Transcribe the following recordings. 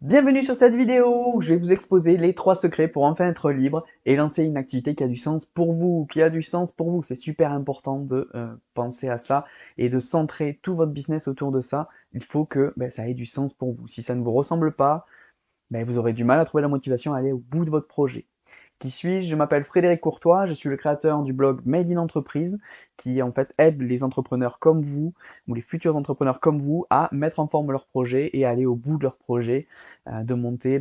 Bienvenue sur cette vidéo où je vais vous exposer les 3 secrets pour enfin être libre et lancer une activité qui a du sens pour vous, C'est super important de penser à ça et de centrer tout votre business autour de ça. Il faut que ça ait du sens pour vous. Si ça ne vous ressemble pas, vous aurez du mal à trouver la motivation à aller au bout de votre projet. Qui suis-je? Je m'appelle Frédéric Courtois, je suis le créateur du blog Made in Entreprise qui en fait aide les entrepreneurs comme vous ou les futurs entrepreneurs comme vous à mettre en forme leur projet et à aller au bout de leur projet, de monter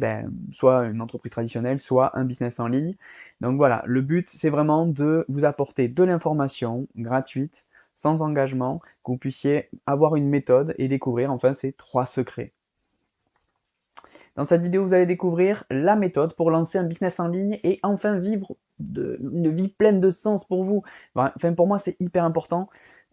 soit une entreprise traditionnelle, soit un business en ligne. Donc voilà, le but c'est vraiment de vous apporter de l'information gratuite, sans engagement, que vous puissiez avoir une méthode et découvrir enfin ces 3 secrets. Dans cette vidéo, vous allez découvrir la méthode pour lancer un business en ligne et enfin vivre une vie pleine de sens pour vous. Enfin, pour moi, c'est hyper important.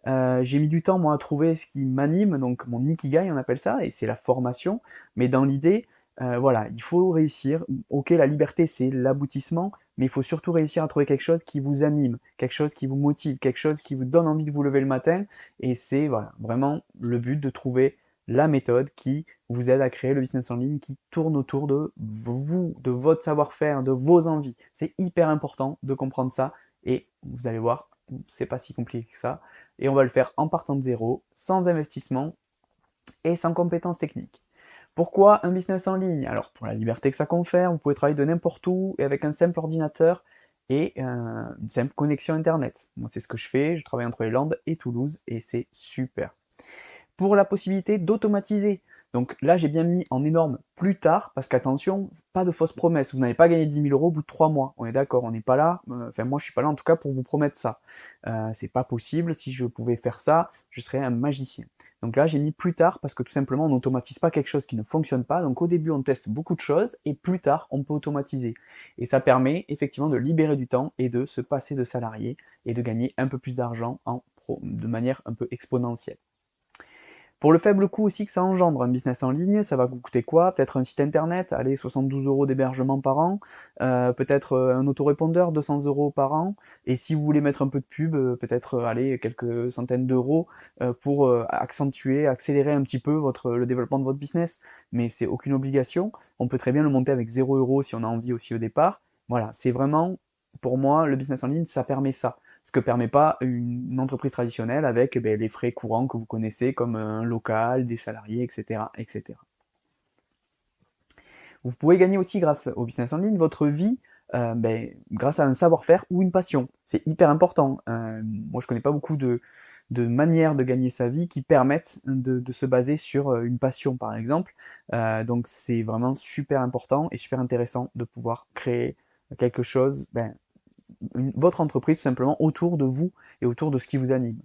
J'ai mis du temps, moi, à trouver ce qui m'anime, donc mon ikigai, on appelle ça, et c'est la formation. Mais dans l'idée, voilà, il faut réussir. Ok, la liberté, c'est l'aboutissement, mais il faut surtout réussir à trouver quelque chose qui vous anime, quelque chose qui vous motive, quelque chose qui vous donne envie de vous lever le matin. Et c'est voilà, vraiment le but de trouver la méthode qui vous aide à créer le business en ligne qui tourne autour de vous, de votre savoir-faire, de vos envies. C'est hyper important de comprendre ça et vous allez voir, c'est pas si compliqué que ça. Et on va le faire en partant de zéro, sans investissement et sans compétences techniques. Pourquoi un business en ligne? Alors pour la liberté que ça confère, vous pouvez travailler de n'importe où et avec un simple ordinateur et une simple connexion internet. Moi c'est ce que je fais, je travaille entre les Landes et Toulouse et c'est super pour la possibilité d'automatiser. Donc là, j'ai bien mis en énorme plus tard, parce qu'attention, pas de fausses promesses. Vous n'allez pas gagner 10 000 euros au bout de 3 mois. On est d'accord, on n'est pas là. Enfin, moi, je suis pas là en tout cas pour vous promettre ça. C'est pas possible. Si je pouvais faire ça, je serais un magicien. Donc là, j'ai mis plus tard parce que tout simplement, on n'automatise pas quelque chose qui ne fonctionne pas. Donc au début, on teste beaucoup de choses et plus tard, on peut automatiser. Et ça permet effectivement de libérer du temps et de se passer de salarié et de gagner un peu plus d'argent de manière un peu exponentielle. Pour le faible coût aussi que ça engendre, un business en ligne, ça va vous coûter quoi? Peut-être un site internet, allez, 72 euros d'hébergement par an, peut-être un autorépondeur, 200 euros par an, et si vous voulez mettre un peu de pub, peut-être, allez, quelques centaines d'euros pour accentuer, accélérer un petit peu le développement de votre business, mais c'est aucune obligation. On peut très bien le monter avec 0 euros si on a envie aussi au départ. Voilà, c'est vraiment, pour moi, le business en ligne, ça permet ça ce que permet pas une entreprise traditionnelle avec les frais courants que vous connaissez comme un local, des salariés, etc., etc. Vous pouvez gagner aussi grâce au business en ligne votre vie grâce à un savoir-faire ou une passion. C'est hyper important. Moi, je connais pas beaucoup de manières de gagner sa vie qui permettent de se baser sur une passion, par exemple. Donc, c'est vraiment super important et super intéressant de pouvoir créer quelque chose, votre entreprise tout simplement autour de vous et autour de ce qui vous anime.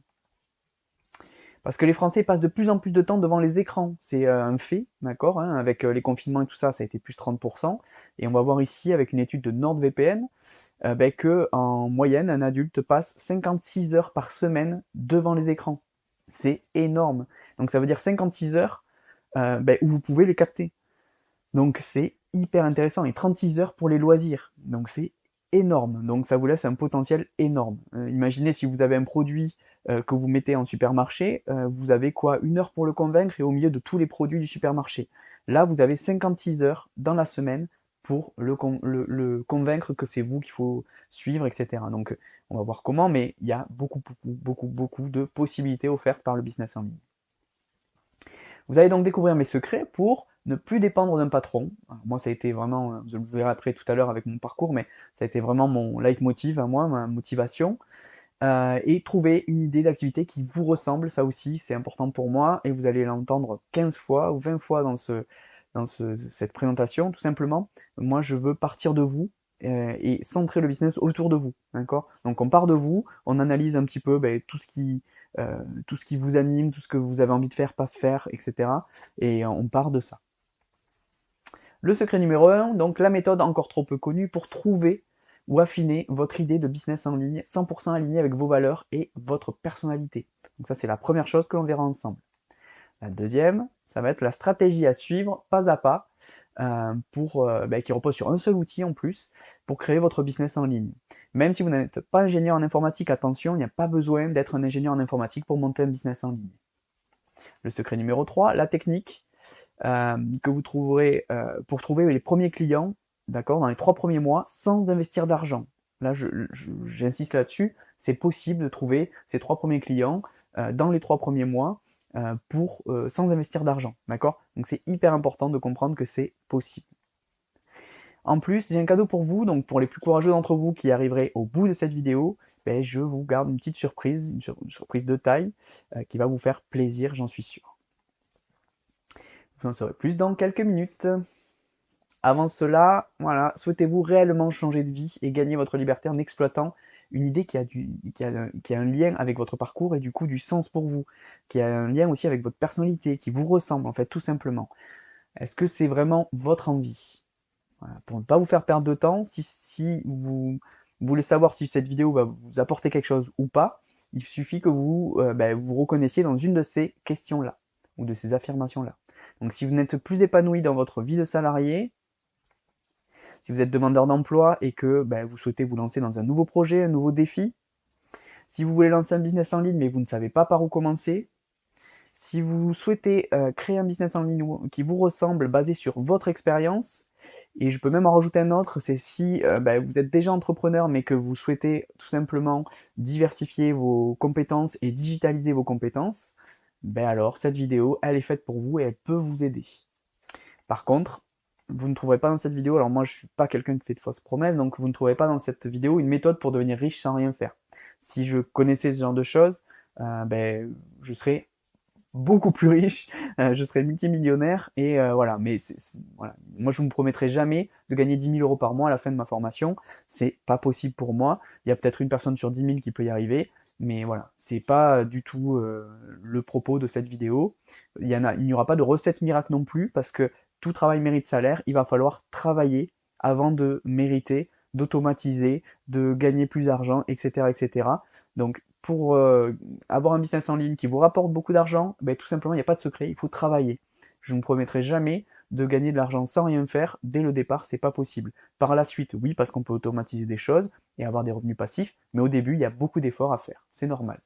Parce que les Français passent de plus en plus de temps devant les écrans, c'est un fait, d'accord, hein, avec les confinements et tout ça, ça a été plus 30%, et on va voir ici avec une étude de NordVPN que en moyenne un adulte passe 56 heures par semaine devant les écrans. C'est énorme. Donc ça veut dire 56 heures où vous pouvez les capter. Donc c'est hyper intéressant. Et 36 heures pour les loisirs. Donc c'est énorme. Donc ça vous laisse un potentiel énorme. Imaginez si vous avez un produit que vous mettez en supermarché, vous avez quoi? 1 heure pour le convaincre et au milieu de tous les produits du supermarché. Là, vous avez 56 heures dans la semaine pour le convaincre que c'est vous qu'il faut suivre, etc. Donc on va voir comment, mais il y a beaucoup de possibilités offertes par le business en ligne. Vous allez donc découvrir mes secrets pour ne plus dépendre d'un patron. Alors moi, ça a été vraiment, vous le verrez après tout à l'heure avec mon parcours, mais ça a été vraiment mon leitmotiv à moi, ma motivation. Et trouver une idée d'activité qui vous ressemble, ça aussi, c'est important pour moi, et vous allez l'entendre 15 fois ou 20 fois cette présentation, tout simplement. Moi, je veux partir de vous et centrer le business autour de vous, d'accord? Donc on part de vous, on analyse un petit peu tout ce qui vous anime, tout ce que vous avez envie de faire, pas faire, etc. Et on part de ça. Le secret numéro 1, donc la méthode encore trop peu connue pour trouver ou affiner votre idée de business en ligne 100% alignée avec vos valeurs et votre personnalité. Donc ça, c'est la première chose que l'on verra ensemble. La deuxième, ça va être la stratégie à suivre pas à pas qui repose sur un seul outil en plus pour créer votre business en ligne. Même si vous n'êtes pas ingénieur en informatique, attention, il n'y a pas besoin d'être un ingénieur en informatique pour monter un business en ligne. Le secret numéro 3, la technique. que vous trouverez pour trouver les premiers clients, d'accord, dans les 3 premiers mois, sans investir d'argent. Là, j'insiste là-dessus, c'est possible de trouver ces 3 premiers clients dans les 3 premiers mois sans investir d'argent, d'accord? Donc c'est hyper important de comprendre que c'est possible. En plus, j'ai un cadeau pour vous, donc pour les plus courageux d'entre vous qui arriveraient au bout de cette vidéo, ben, je vous garde une petite surprise, une surprise de taille, qui va vous faire plaisir, j'en suis sûr. Vous en saurez plus dans quelques minutes. Avant cela, voilà, souhaitez-vous réellement changer de vie et gagner votre liberté en exploitant une idée qui a un lien avec votre parcours et du coup du sens pour vous, qui a un lien aussi avec votre personnalité, qui vous ressemble en fait tout simplement. Est-ce que c'est vraiment votre envie? Voilà, pour ne pas vous faire perdre de temps, si vous voulez savoir si cette vidéo va vous apporter quelque chose ou pas, il suffit que vous reconnaissiez dans une de ces questions-là, ou de ces affirmations-là. Donc si vous n'êtes plus épanoui dans votre vie de salarié, si vous êtes demandeur d'emploi et que vous souhaitez vous lancer dans un nouveau projet, un nouveau défi, si vous voulez lancer un business en ligne mais vous ne savez pas par où commencer, si vous souhaitez créer un business en ligne qui vous ressemble basé sur votre expérience, et je peux même en rajouter un autre, c'est si vous êtes déjà entrepreneur mais que vous souhaitez tout simplement diversifier vos compétences et digitaliser vos compétences, alors cette vidéo, elle est faite pour vous et elle peut vous aider. Par contre, vous ne trouverez pas dans cette vidéo, alors moi je suis pas quelqu'un qui fait de fausses promesses, donc vous ne trouverez pas dans cette vidéo une méthode pour devenir riche sans rien faire. Si je connaissais ce genre de choses, je serais beaucoup plus riche, je serais multimillionnaire et voilà. Mais voilà. Moi, je ne vous promettrai jamais de gagner 10 000 euros par mois à la fin de ma formation. C'est pas possible pour moi. Il y a peut-être une personne sur 10 000 qui peut y arriver, mais voilà, c'est pas du tout le propos de cette vidéo. Il n'y aura pas de recette miracle non plus parce que tout travail mérite salaire. Il va falloir travailler avant de mériter, d'automatiser, de gagner plus d'argent, etc., etc. Donc, pour avoir un business en ligne qui vous rapporte beaucoup d'argent, tout simplement, il n'y a pas de secret, il faut travailler. Je ne vous promettrai jamais de gagner de l'argent sans rien faire. Dès le départ, c'est pas possible. Par la suite, oui, parce qu'on peut automatiser des choses et avoir des revenus passifs, mais au début, il y a beaucoup d'efforts à faire. C'est normal.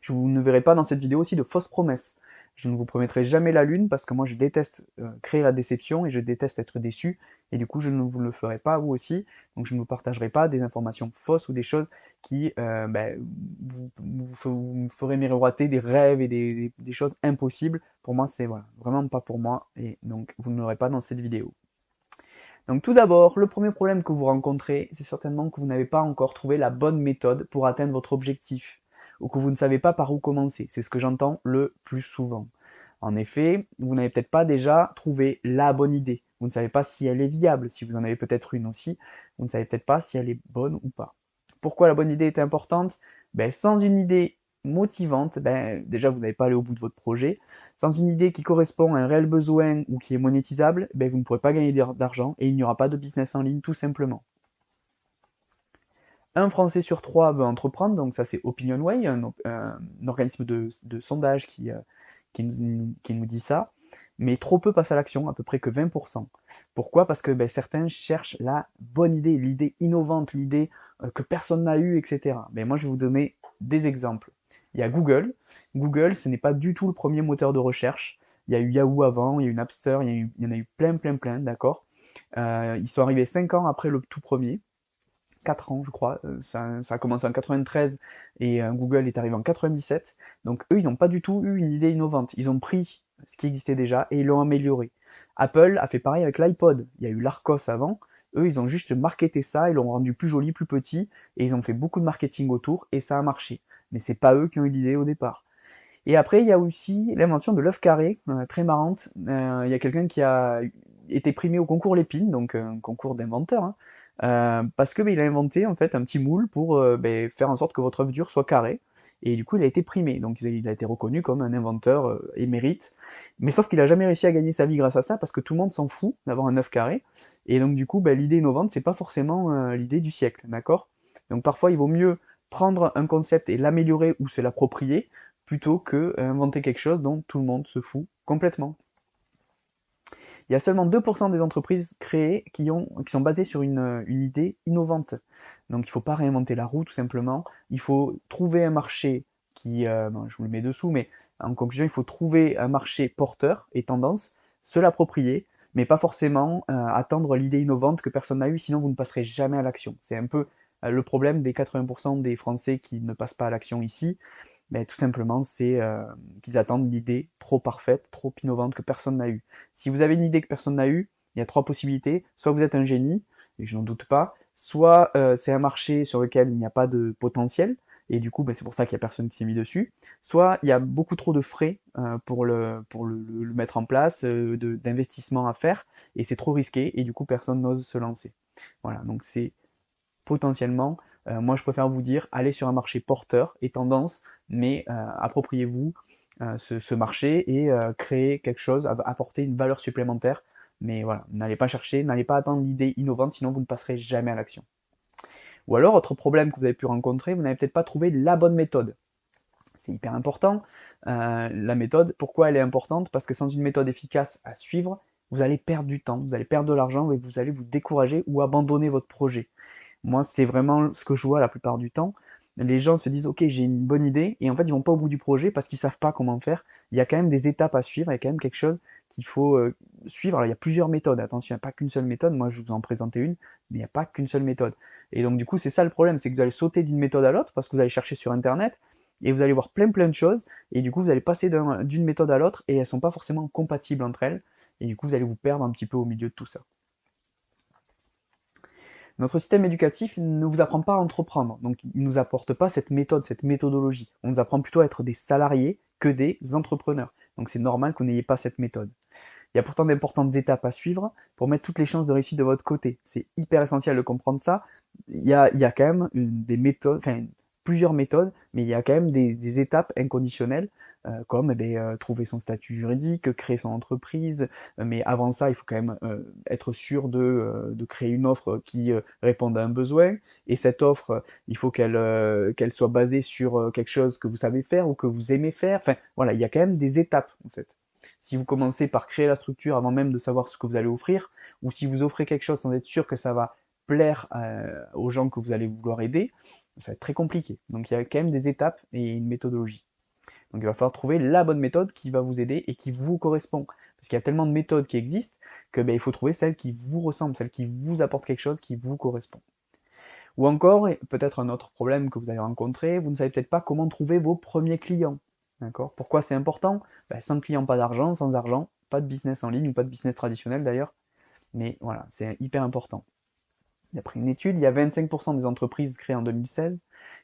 Vous ne verrez pas dans cette vidéo aussi de fausses promesses. Je ne vous promettrai jamais la lune parce que moi je déteste créer la déception et je déteste être déçu et du coup je ne vous le ferai pas vous aussi, donc je ne vous partagerai pas des informations fausses ou des choses qui vous ferez miroiter des rêves et des choses impossibles. Pour moi c'est voilà, vraiment pas pour moi et donc vous ne l'aurez pas dans cette vidéo. Donc tout d'abord, le premier problème que vous rencontrez, c'est certainement que vous n'avez pas encore trouvé la bonne méthode pour atteindre votre objectif, ou que vous ne savez pas par où commencer. C'est ce que j'entends le plus souvent. En effet, vous n'avez peut-être pas déjà trouvé la bonne idée. Vous ne savez pas si elle est viable, si vous en avez peut-être une aussi. Vous ne savez peut-être pas si elle est bonne ou pas. Pourquoi la bonne idée est importante? Sans une idée motivante, déjà vous n'allez pas aller au bout de votre projet. Sans une idée qui correspond à un réel besoin ou qui est monétisable, vous ne pourrez pas gagner d'argent et il n'y aura pas de business en ligne tout simplement. Un Français sur 3 veut entreprendre, donc ça c'est OpinionWay, un organisme de sondage qui nous dit ça, mais trop peu passent à l'action, à peu près que 20%. Pourquoi? Parce que certains cherchent la bonne idée, l'idée innovante, l'idée que personne n'a eue, etc. Mais moi je vais vous donner des exemples. Il y a Google. Google, ce n'est pas du tout le premier moteur de recherche. Il y a eu Yahoo avant, il y a eu Napster, il y en a eu plein, d'accord. Ils sont arrivés 5 ans après le tout premier. 4 ans, je crois. Ça a commencé en 93 et Google est arrivé en 97. Donc eux, ils n'ont pas du tout eu une idée innovante. Ils ont pris ce qui existait déjà et ils l'ont amélioré. Apple a fait pareil avec l'iPod. Il y a eu l'Arcos avant. Eux, ils ont juste marketé ça, ils l'ont rendu plus joli, plus petit, et ils ont fait beaucoup de marketing autour, et ça a marché. Mais c'est pas eux qui ont eu l'idée au départ. Et après, il y a aussi l'invention de l'œuf carré, très marrante. Il y a quelqu'un qui a été primé au concours Lépine, donc un concours d'inventeur, hein, parce que il a inventé en fait un petit moule pour faire en sorte que votre œuf dur soit carré. Et du coup, il a été primé, donc il a été reconnu comme un inventeur émérite. Mais sauf qu'il a jamais réussi à gagner sa vie grâce à ça, parce que tout le monde s'en fout d'avoir un œuf carré. Et donc du coup, l'idée innovante, c'est pas forcément l'idée du siècle, d'accord? Donc parfois, il vaut mieux prendre un concept et l'améliorer ou se l'approprier, plutôt que inventer quelque chose dont tout le monde se fout complètement. Il y a seulement 2% des entreprises créées qui sont basées sur une idée innovante. Donc il ne faut pas réinventer la roue tout simplement, il faut trouver un marché bon, je vous le mets dessous, mais en conclusion, il faut trouver un marché porteur et tendance, se l'approprier, mais pas forcément attendre l'idée innovante que personne n'a eue, sinon vous ne passerez jamais à l'action. C'est un peu le problème des 80% des Français qui ne passent pas à l'action ici. Ben, tout simplement, c'est qu'ils attendent l'idée trop parfaite, trop innovante que personne n'a eue. Si vous avez une idée que personne n'a eue, il y a trois possibilités. Soit vous êtes un génie, et je n'en doute pas, soit c'est un marché sur lequel il n'y a pas de potentiel, et du coup, ben, c'est pour ça qu'il n'y a personne qui s'est mis dessus. Soit il y a beaucoup trop de frais pour le mettre en place, d'investissement à faire, et c'est trop risqué, et du coup, personne n'ose se lancer. Voilà, donc c'est potentiellement, moi je préfère vous dire, allez sur un marché porteur et tendance, mais appropriez-vous ce marché et créez quelque chose, apporter une valeur supplémentaire. Mais voilà, n'allez pas chercher, n'allez pas attendre l'idée innovante, sinon vous ne passerez jamais à l'action. Ou alors, autre problème que vous avez pu rencontrer, vous n'avez peut-être pas trouvé la bonne méthode. C'est hyper important. La méthode, pourquoi elle est importante? Parce que sans une méthode efficace à suivre, vous allez perdre du temps, vous allez perdre de l'argent et vous allez vous décourager ou abandonner votre projet. Moi, c'est vraiment ce que je vois la plupart du temps. Les gens se disent, ok, j'ai une bonne idée, et en fait, ils vont pas au bout du projet parce qu'ils savent pas comment faire. Il y a quand même des étapes à suivre, il y a quand même quelque chose qu'il faut suivre. Alors, il y a plusieurs méthodes, attention, il n'y a pas qu'une seule méthode. Moi, je vous en présentais une, mais il n'y a pas qu'une seule méthode. Et donc, du coup, c'est ça le problème, c'est que vous allez sauter d'une méthode à l'autre parce que vous allez chercher sur Internet, et vous allez voir plein de choses, et du coup, vous allez passer d'une méthode à l'autre, et elles sont pas forcément compatibles entre elles, et du coup, vous allez vous perdre un petit peu au milieu de tout ça. Notre système éducatif ne vous apprend pas à entreprendre, donc il ne nous apporte pas cette méthode, cette méthodologie. On nous apprend plutôt à être des salariés que des entrepreneurs. Donc c'est normal qu'on n'ayez pas cette méthode. Il y a pourtant d'importantes étapes à suivre pour mettre toutes les chances de réussite de votre côté. C'est hyper essentiel de comprendre ça. Il y a quand même des méthodes, enfin plusieurs méthodes, mais il y a quand même des étapes inconditionnelles, comme trouver son statut juridique, créer son entreprise. Mais avant ça, il faut quand même être sûr de créer une offre qui réponde à un besoin. Et cette offre, il faut qu'elle soit basée sur quelque chose que vous savez faire ou que vous aimez faire. Enfin, voilà, il y a quand même des étapes en fait. Si vous commencez par créer la structure avant même de savoir ce que vous allez offrir, ou si vous offrez quelque chose sans être sûr que ça va plaire aux gens que vous allez vouloir aider, ça va être très compliqué. Donc il y a quand même des étapes et une méthodologie. Donc il va falloir trouver la bonne méthode qui va vous aider et qui vous correspond. Parce qu'il y a tellement de méthodes qui existent que il faut trouver celle qui vous ressemble, celle qui vous apporte quelque chose qui vous correspond. Ou encore, peut-être un autre problème que vous avez rencontré, vous ne savez peut-être pas comment trouver vos premiers clients. D'accord? Pourquoi c'est important? Sans client, pas d'argent, sans argent, pas de business en ligne ou pas de business traditionnel d'ailleurs. Mais voilà, c'est hyper important. D'après une étude, il y a 25% des entreprises créées en 2016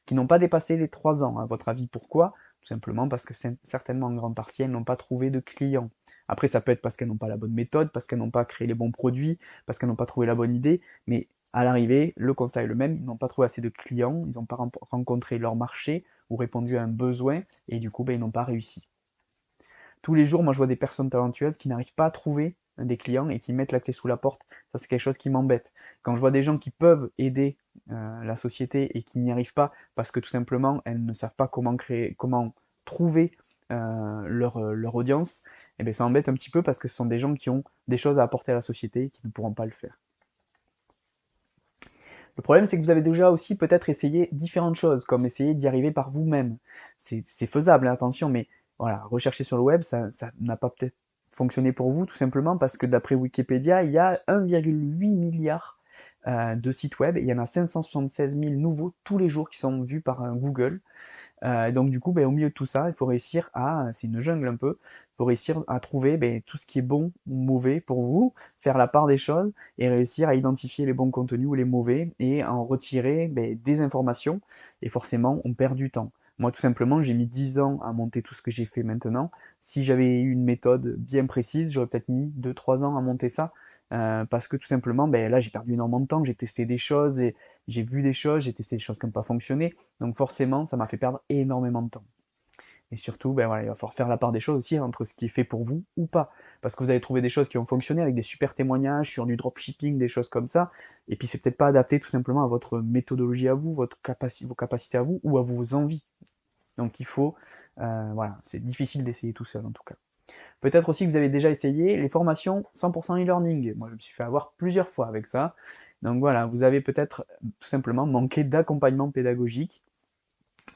qui n'ont pas dépassé les 3 ans. À votre avis, pourquoi? Tout simplement parce que certainement en grande partie, elles n'ont pas trouvé de clients. Après, ça peut être parce qu'elles n'ont pas la bonne méthode, parce qu'elles n'ont pas créé les bons produits, parce qu'elles n'ont pas trouvé la bonne idée, mais à l'arrivée, le constat est le même, ils n'ont pas trouvé assez de clients, ils n'ont pas rencontré leur marché ou répondu à un besoin, et du coup, ils n'ont pas réussi. Tous les jours, moi, je vois des personnes talentueuses qui n'arrivent pas à trouver des clients et qui mettent la clé sous la porte. Ça, c'est quelque chose qui m'embête. Quand je vois des gens qui peuvent aider la société et qui n'y arrivent pas parce que tout simplement, elles ne savent pas comment créer, comment trouver leur audience, et bien ça embête un petit peu parce que ce sont des gens qui ont des choses à apporter à la société et qui ne pourront pas le faire. Le problème, c'est que vous avez déjà aussi peut-être essayé différentes choses, comme essayer d'y arriver par vous-même. C'est faisable, hein, attention, mais voilà, rechercher sur le web, ça n'a pas peut-être fonctionné pour vous, tout simplement parce que d'après Wikipédia, il y a 1,8 milliard de sites web, et il y en a 576 000 nouveaux tous les jours qui sont vus par Google. Donc du coup, au milieu de tout ça, il faut réussir c'est une jungle un peu, il faut réussir à trouver tout ce qui est bon ou mauvais pour vous, faire la part des choses et réussir à identifier les bons contenus ou les mauvais et en retirer des informations. Et forcément, on perd du temps. Moi, tout simplement, j'ai mis 10 ans à monter tout ce que j'ai fait maintenant. Si j'avais eu une méthode bien précise, j'aurais peut-être mis 2-3 ans à monter ça. Parce que tout simplement, là, j'ai perdu énormément de temps, j'ai testé des choses et j'ai vu des choses, j'ai testé des choses qui n'ont pas fonctionné. Donc forcément, ça m'a fait perdre énormément de temps. Et surtout, voilà, il va falloir faire la part des choses aussi entre ce qui est fait pour vous ou pas. Parce que vous allez trouver des choses qui ont fonctionné avec des super témoignages sur du dropshipping, des choses comme ça. Et puis c'est peut-être pas adapté tout simplement à votre méthodologie à vous, vos capacités à vous ou à vos envies. Donc il faut, voilà, c'est difficile d'essayer tout seul en tout cas. Peut-être aussi que vous avez déjà essayé les formations 100% e-learning. Moi, je me suis fait avoir plusieurs fois avec ça. Donc voilà, vous avez peut-être tout simplement manqué d'accompagnement pédagogique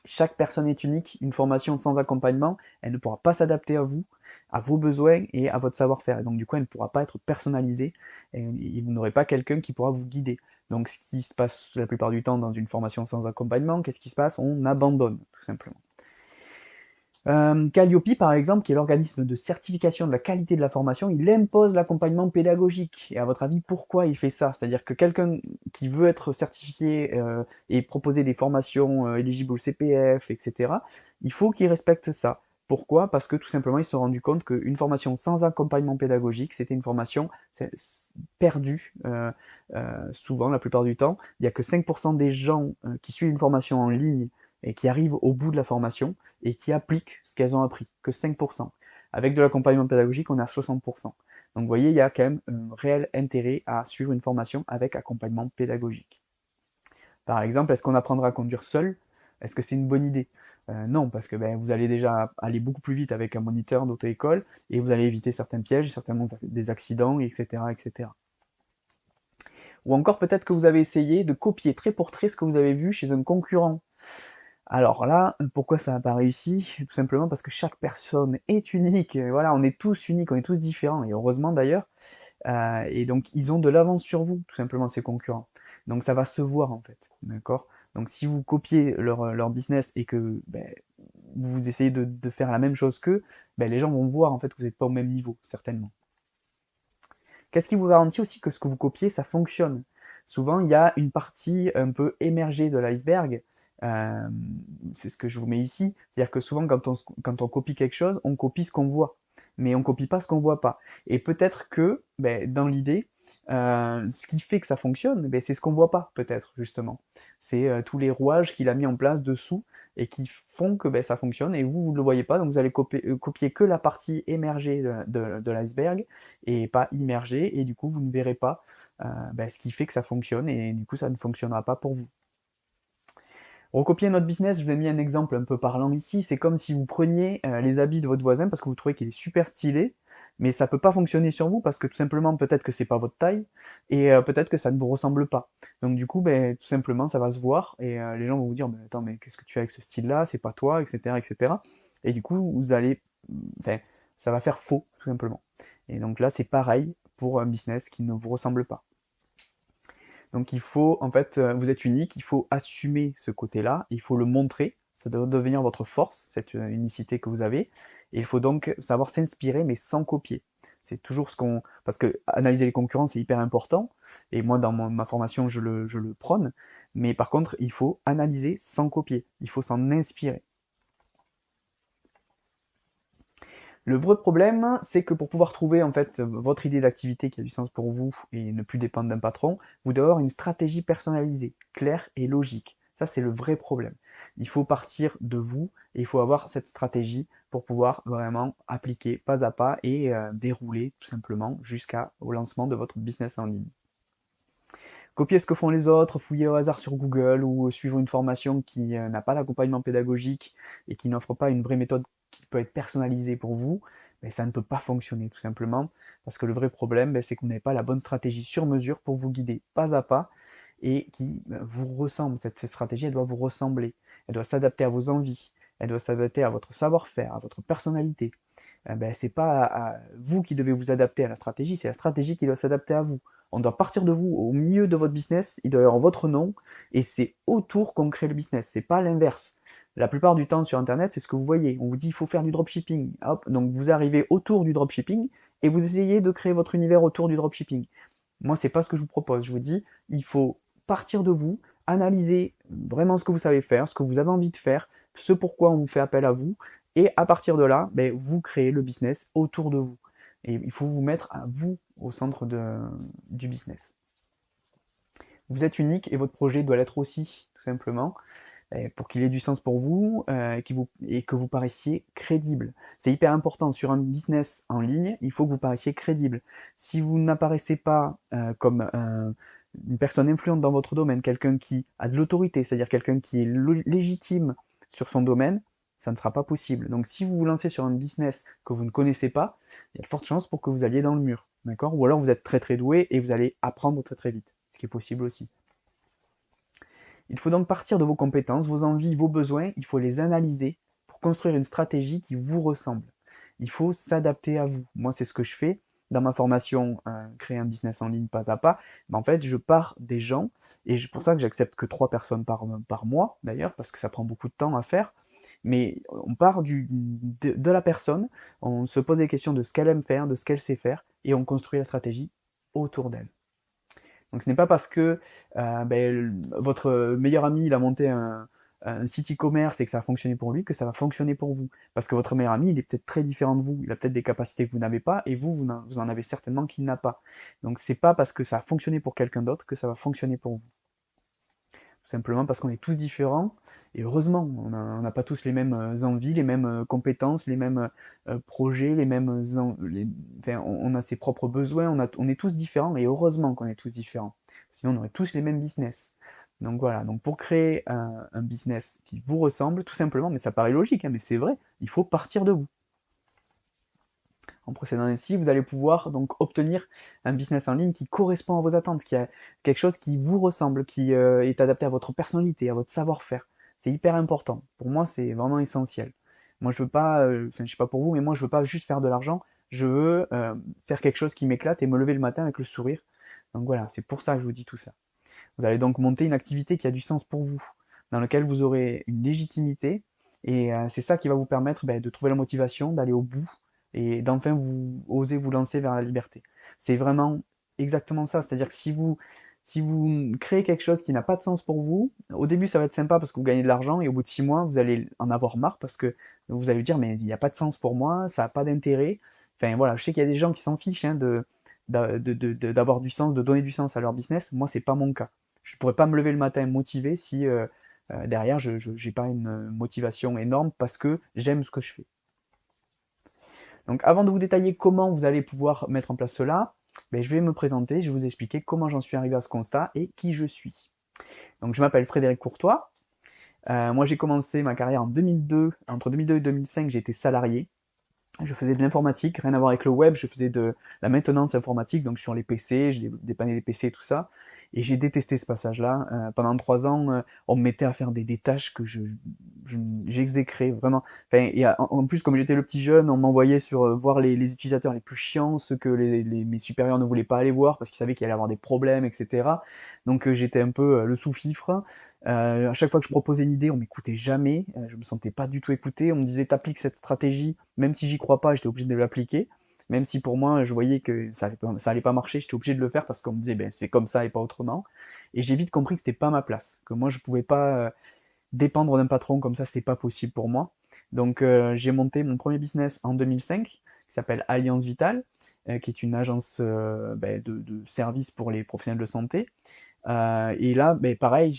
Chaque personne est unique. Une formation sans accompagnement, elle ne pourra pas s'adapter à vous, à vos besoins et à votre savoir-faire. Et donc du coup, elle ne pourra pas être personnalisée et vous n'aurez pas quelqu'un qui pourra vous guider. Donc ce qui se passe la plupart du temps dans une formation sans accompagnement, qu'est-ce qui se passe? On abandonne, tout simplement. Calliope, par exemple, qui est l'organisme de certification de la qualité de la formation, il impose l'accompagnement pédagogique. Et à votre avis, pourquoi il fait ça? C'est-à-dire que quelqu'un qui veut être certifié et proposer des formations éligibles au CPF, etc., il faut qu'il respecte ça. Pourquoi? Parce que tout simplement, ils se sont rendus compte qu'une formation sans accompagnement pédagogique, c'était une formation perdue, souvent, la plupart du temps. Il n'y a que 5% des gens qui suivent une formation en ligne et qui arrivent au bout de la formation et qui appliquent ce qu'elles ont appris, que 5%. Avec de l'accompagnement pédagogique, on est à 60%. Donc vous voyez, il y a quand même un réel intérêt à suivre une formation avec accompagnement pédagogique. Par exemple, est-ce qu'on apprendra à conduire seul? Est-ce que c'est une bonne idée? Non, parce que vous allez déjà aller beaucoup plus vite avec un moniteur d'auto-école et vous allez éviter certains pièges, certainement des accidents, etc., etc. Ou encore peut-être que vous avez essayé de copier trait pour trait ce que vous avez vu chez un concurrent. Alors là, pourquoi ça n'a pas réussi? Tout simplement parce que chaque personne est unique. Voilà, on est tous uniques, on est tous différents, et heureusement d'ailleurs. Et donc, ils ont de l'avance sur vous, tout simplement, ces concurrents. Donc, ça va se voir, en fait. D'accord? Donc, si vous copiez leur business et que vous essayez de faire la même chose qu'eux, les gens vont voir, en fait, que vous n'êtes pas au même niveau, certainement. Qu'est-ce qui vous garantit aussi que ce que vous copiez, ça fonctionne? Souvent, il y a une partie un peu émergée de l'iceberg. Euh, c'est ce que je vous mets ici. C'est-à-dire que souvent, quand on copie quelque chose, on copie ce qu'on voit. Mais on copie pas ce qu'on voit pas. Et peut-être que, dans l'idée, ce qui fait que ça fonctionne, c'est ce qu'on voit pas, peut-être, justement. C'est tous les rouages qu'il a mis en place dessous et qui font que ça fonctionne. Et vous ne le voyez pas, donc vous allez copier que la partie émergée de l'iceberg et pas immergé, et du coup vous ne verrez pas ce qui fait que ça fonctionne, et du coup ça ne fonctionnera pas pour vous. Recopier notre business, je vous ai mis un exemple un peu parlant ici, c'est comme si vous preniez les habits de votre voisin parce que vous trouvez qu'il est super stylé, mais ça peut pas fonctionner sur vous parce que tout simplement peut-être que c'est pas votre taille et peut-être que ça ne vous ressemble pas. Donc du coup, tout simplement ça va se voir et les gens vont vous dire mais attends mais qu'est-ce que tu fais avec ce style-là, c'est pas toi, etc., etc. Et du coup vous allez, enfin ça va faire faux tout simplement. Et donc là c'est pareil pour un business qui ne vous ressemble pas. Donc il faut, en fait, vous êtes unique, il faut assumer ce côté-là, il faut le montrer, ça doit devenir votre force, cette unicité que vous avez, et il faut donc savoir s'inspirer, mais sans copier. C'est toujours ce qu'on... Parce que analyser les concurrents, c'est hyper important, et moi, dans ma formation, je le prône, mais par contre, il faut analyser sans copier, il faut s'en inspirer. Le vrai problème, c'est que pour pouvoir trouver en fait votre idée d'activité qui a du sens pour vous et ne plus dépendre d'un patron, vous devez avoir une stratégie personnalisée, claire et logique. Ça, c'est le vrai problème. Il faut partir de vous et il faut avoir cette stratégie pour pouvoir vraiment appliquer pas à pas et dérouler tout simplement jusqu'au lancement de votre business en ligne. Copier ce que font les autres, fouiller au hasard sur Google ou suivre une formation qui n'a pas d'accompagnement pédagogique et qui n'offre pas une vraie méthode qui peut être personnalisée pour vous, ça ne peut pas fonctionner tout simplement parce que le vrai problème, c'est que vous n'avez pas la bonne stratégie sur mesure pour vous guider pas à pas et qui vous ressemble. Cette stratégie, elle doit vous ressembler, elle doit s'adapter à vos envies, elle doit s'adapter à votre savoir-faire, à votre personnalité. C'est pas à vous qui devez vous adapter à la stratégie, c'est la stratégie qui doit s'adapter à vous. On doit partir de vous, au milieu de votre business, il doit y avoir votre nom, et c'est autour qu'on crée le business, c'est pas l'inverse. La plupart du temps sur internet, c'est ce que vous voyez. On vous dit il faut faire du dropshipping. Hop, donc vous arrivez autour du dropshipping et vous essayez de créer votre univers autour du dropshipping. Moi, c'est pas ce que je vous propose. Je vous dis, il faut partir de vous, analyser vraiment ce que vous savez faire, ce que vous avez envie de faire, ce pourquoi on vous fait appel à vous, et à partir de là, vous créez le business autour de vous. Et il faut vous mettre à vous au centre du business. Vous êtes unique et votre projet doit l'être aussi, tout simplement, pour qu'il ait du sens pour vous, et que vous paraissiez crédible. C'est hyper important. Sur un business en ligne, il faut que vous paraissiez crédible. Si vous n'apparaissez pas comme une personne influente dans votre domaine, quelqu'un qui a de l'autorité, c'est-à-dire quelqu'un qui est légitime sur son domaine, ça ne sera pas possible. Donc si vous vous lancez sur un business que vous ne connaissez pas, il y a de fortes chances pour que vous alliez dans le mur. D'accord? Ou alors vous êtes très très doué et vous allez apprendre très très vite, ce qui est possible aussi. Il faut donc partir de vos compétences, vos envies, vos besoins, il faut les analyser pour construire une stratégie qui vous ressemble. Il faut s'adapter à vous. Moi, c'est ce que je fais dans ma formation Créer un business en ligne pas à pas. Ben, en fait, je pars des gens et c'est pour ça que j'accepte que 3 personnes par mois d'ailleurs, parce que ça prend beaucoup de temps à faire. Mais on part de la personne, on se pose des questions de ce qu'elle aime faire, de ce qu'elle sait faire, et on construit la stratégie autour d'elle. Donc ce n'est pas parce que votre meilleur ami il a monté un site e-commerce et que ça a fonctionné pour lui que ça va fonctionner pour vous. Parce que votre meilleur ami, il est peut-être très différent de vous, il a peut-être des capacités que vous n'avez pas et vous en avez certainement qu'il n'a pas. Donc c'est pas parce que ça a fonctionné pour quelqu'un d'autre que ça va fonctionner pour vous. Tout simplement parce qu'on est tous différents, et heureusement, on n'a pas tous les mêmes envies, les mêmes compétences, les mêmes projets, les mêmes enfin, on a ses propres besoins, on est tous différents, et heureusement qu'on est tous différents. Sinon, on aurait tous les mêmes business. Donc voilà, donc pour créer un business qui vous ressemble, tout simplement, mais ça paraît logique, hein, mais c'est vrai, il faut partir de vous. En procédant ainsi, vous allez pouvoir donc obtenir un business en ligne qui correspond à vos attentes, qui a quelque chose qui vous ressemble, qui est adapté à votre personnalité, à votre savoir-faire. C'est hyper important. Pour moi, c'est vraiment essentiel. Moi, je veux pas, enfin, je sais pas pour vous, mais moi, je veux pas juste faire de l'argent. Je veux faire quelque chose qui m'éclate et me lever le matin avec le sourire. Donc voilà, c'est pour ça que je vous dis tout ça. Vous allez donc monter une activité qui a du sens pour vous, dans laquelle vous aurez une légitimité, et c'est ça qui va vous permettre de trouver la motivation, d'aller au bout, et d'enfin vous oser vous lancer vers la liberté. C'est vraiment exactement ça, c'est-à-dire que si vous créez quelque chose qui n'a pas de sens pour vous, au début ça va être sympa parce que vous gagnez de l'argent, et au bout de 6 mois, vous allez en avoir marre parce que vous allez dire mais il n'y a pas de sens pour moi, ça n'a pas d'intérêt. Enfin voilà, je sais qu'il y a des gens qui s'en fichent hein, d'avoir du sens, de donner du sens à leur business. Moi, c'est pas mon cas. Je pourrais pas me lever le matin motivé si derrière je n'ai pas une motivation énorme parce que j'aime ce que je fais. Donc avant de vous détailler comment vous allez pouvoir mettre en place cela, je vais me présenter, je vais vous expliquer comment j'en suis arrivé à ce constat et qui je suis. Donc je m'appelle Frédéric Courtois. Moi j'ai commencé ma carrière en 2002. Entre 2002 et 2005, j'étais salarié. Je faisais de l'informatique, rien à voir avec le web, je faisais de la maintenance informatique, donc sur les PC, je dépannais les PC et tout ça. Et j'ai détesté ce passage-là. Pendant 3 ans, on me mettait à faire des tâches que j'exécrais vraiment. Enfin, et en plus, comme j'étais le petit jeune, on m'envoyait sur voir les utilisateurs les plus chiants, ceux que mes supérieurs ne voulaient pas aller voir parce qu'ils savaient qu'il allait avoir des problèmes, etc. Donc j'étais un peu le sous-fifre. À chaque fois que je proposais une idée, on m'écoutait jamais. Je me sentais pas du tout écouté. On me disait t'appliques cette stratégie, même si j'y crois pas, j'étais obligé de l'appliquer. Même si pour moi, je voyais que ça allait pas marcher, j'étais obligé de le faire parce qu'on me disait ben c'est comme ça et pas autrement. Et j'ai vite compris que c'était pas ma place, que moi je pouvais pas dépendre d'un patron comme ça, c'était pas possible pour moi. Donc j'ai monté mon premier business en 2005 qui s'appelle Alliance Vitale, qui est une agence de services pour les professionnels de santé. Et là, pareil,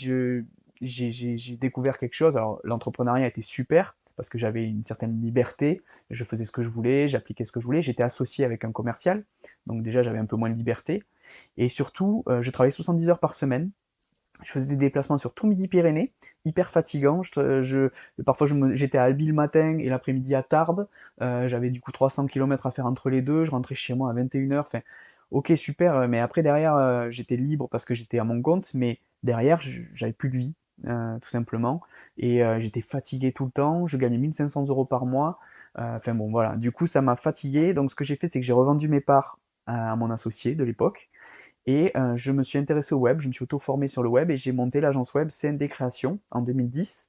j'ai découvert quelque chose. Alors, l'entrepreneuriat était super parce que j'avais une certaine liberté. Je faisais ce que je voulais, j'appliquais ce que je voulais. J'étais associé avec un commercial, donc déjà j'avais un peu moins de liberté. Et surtout, je travaillais 70 heures par semaine. Je faisais des déplacements sur tout Midi-Pyrénées, hyper fatigant. Parfois, j'étais à Albi le matin et l'après-midi à Tarbes. J'avais du coup 300 km à faire entre les deux. Je rentrais chez moi à 21 h. Enfin, ok, super, mais après, derrière, j'étais libre parce que j'étais à mon compte, mais derrière, j'avais plus de vie, tout simplement. Et j'étais fatigué tout le temps. Je gagnais 1 500 € par mois. Enfin bon, voilà. Du coup, ça m'a fatigué. Donc, ce que j'ai fait, c'est que j'ai revendu mes parts à mon associé de l'époque. Et je me suis intéressé au web, je me suis auto-formé sur le web et j'ai monté l'agence web CND Création en 2010.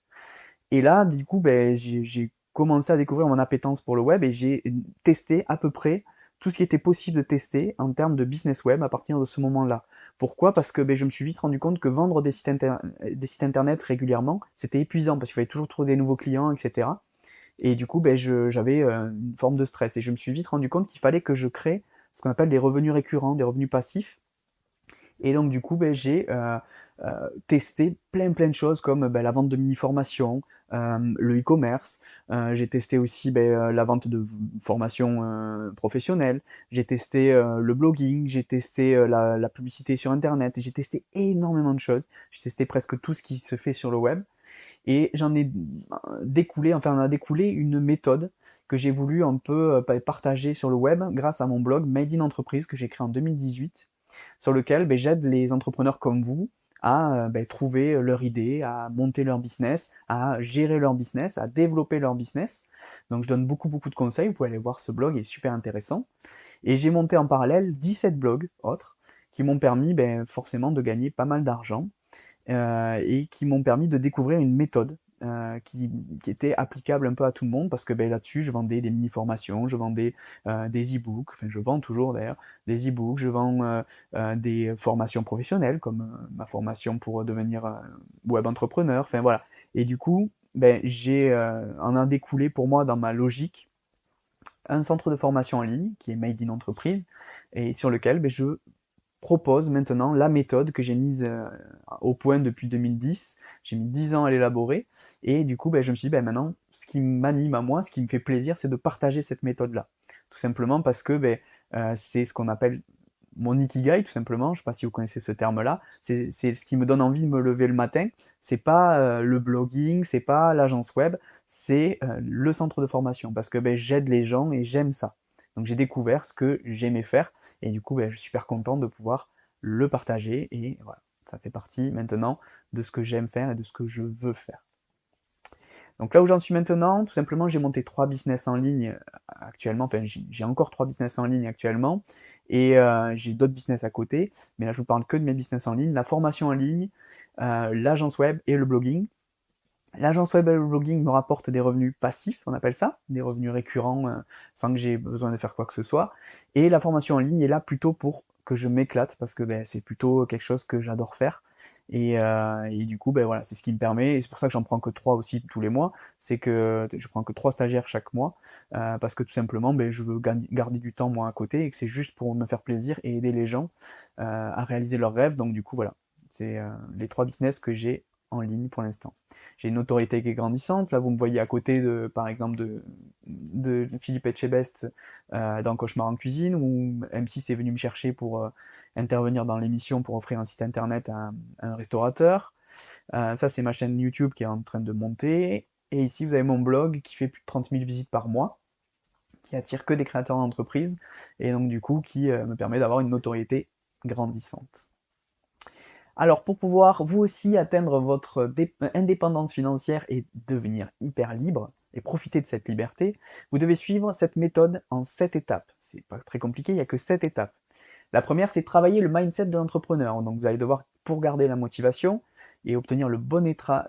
Et là, du coup, j'ai commencé à découvrir mon appétence pour le web et j'ai testé à peu près tout ce qui était possible de tester en termes de business web à partir de ce moment-là. Pourquoi? Parce que je me suis vite rendu compte que vendre des sites internet régulièrement, c'était épuisant parce qu'il fallait toujours trouver des nouveaux clients, etc. Et du coup, j'avais une forme de stress. Et je me suis vite rendu compte qu'il fallait que je crée ce qu'on appelle des revenus récurrents, des revenus passifs. Et donc du coup, j'ai testé plein de choses comme la vente de mini-formations, le e-commerce. J'ai testé aussi la vente de formations professionnelles. J'ai testé le blogging. J'ai testé la publicité sur Internet. J'ai testé énormément de choses. J'ai testé presque tout ce qui se fait sur le web. Et j'en ai découlé, enfin on a découlé une méthode que j'ai voulu un peu partager sur le web grâce à mon blog Made in Entreprise que j'ai créé en 2018, sur lequel j'aide les entrepreneurs comme vous à trouver leur idée, à monter leur business, à gérer leur business, à développer leur business. Donc je donne beaucoup beaucoup de conseils, vous pouvez aller voir ce blog, il est super intéressant. Et j'ai monté en parallèle 17 blogs autres qui m'ont permis forcément de gagner pas mal d'argent et qui m'ont permis de découvrir une méthode qui était applicable un peu à tout le monde parce que là-dessus je vendais des mini-formations, je vendais des e-books, enfin je vends toujours d'ailleurs des e-books, je vends des formations professionnelles comme ma formation pour devenir web entrepreneur, enfin voilà. Et du coup, j'ai en a découlé pour moi dans ma logique un centre de formation en ligne qui est Made in Entreprise et sur lequel je propose maintenant la méthode que j'ai mise au point depuis 2010. J'ai mis 10 ans à l'élaborer et du coup je me suis dit maintenant ce qui m'anime à moi, ce qui me fait plaisir, c'est de partager cette méthode-là. Tout simplement parce que c'est ce qu'on appelle mon ikigai, tout simplement. Je ne sais pas si vous connaissez ce terme-là. C'est ce qui me donne envie de me lever le matin. C'est pas le blogging, c'est pas l'agence web, c'est le centre de formation parce que j'aide les gens et j'aime ça. Donc j'ai découvert ce que j'aimais faire et du coup je suis super content de pouvoir le partager et voilà, ça fait partie maintenant de ce que j'aime faire et de ce que je veux faire. Donc là où j'en suis maintenant, tout simplement, j'ai monté 3 business en ligne actuellement. Enfin, j'ai encore 3 business en ligne actuellement. Et j'ai d'autres business à côté. Mais là, je vous parle que de mes business en ligne. La formation en ligne, l'agence web et le blogging. L'agence web et le blogging me rapportent des revenus passifs, on appelle ça, des revenus récurrents sans que j'ai besoin de faire quoi que ce soit. Et la formation en ligne est là plutôt pour que je m'éclate parce que c'est plutôt quelque chose que j'adore faire. Et du coup, voilà, c'est ce qui me permet, et c'est pour ça que j'en prends que 3 aussi tous les mois, c'est que je prends que 3 stagiaires chaque mois, parce que tout simplement, je veux garder du temps moi à côté et que c'est juste pour me faire plaisir et aider les gens à réaliser leurs rêves. Donc du coup, voilà, c'est les 3 business que j'ai en ligne pour l'instant. J'ai une notoriété qui est grandissante. Là, vous me voyez à côté de, par exemple, de Philippe Etchebest dans Cauchemar en cuisine, où M6 est venu me chercher pour intervenir dans l'émission pour offrir un site internet à un restaurateur. Ça, c'est ma chaîne YouTube qui est en train de monter. Et ici, vous avez mon blog qui fait plus de 30 000 visites par mois, qui attire que des créateurs d'entreprises, et donc du coup, qui me permet d'avoir une notoriété grandissante. Alors, pour pouvoir vous aussi atteindre votre indépendance financière et devenir hyper libre et profiter de cette liberté, vous devez suivre cette méthode en 7 étapes. C'est pas très compliqué, il n'y a que 7 étapes. La première, c'est travailler le mindset de l'entrepreneur. Donc, vous allez devoir, pour garder la motivation et obtenir le bon état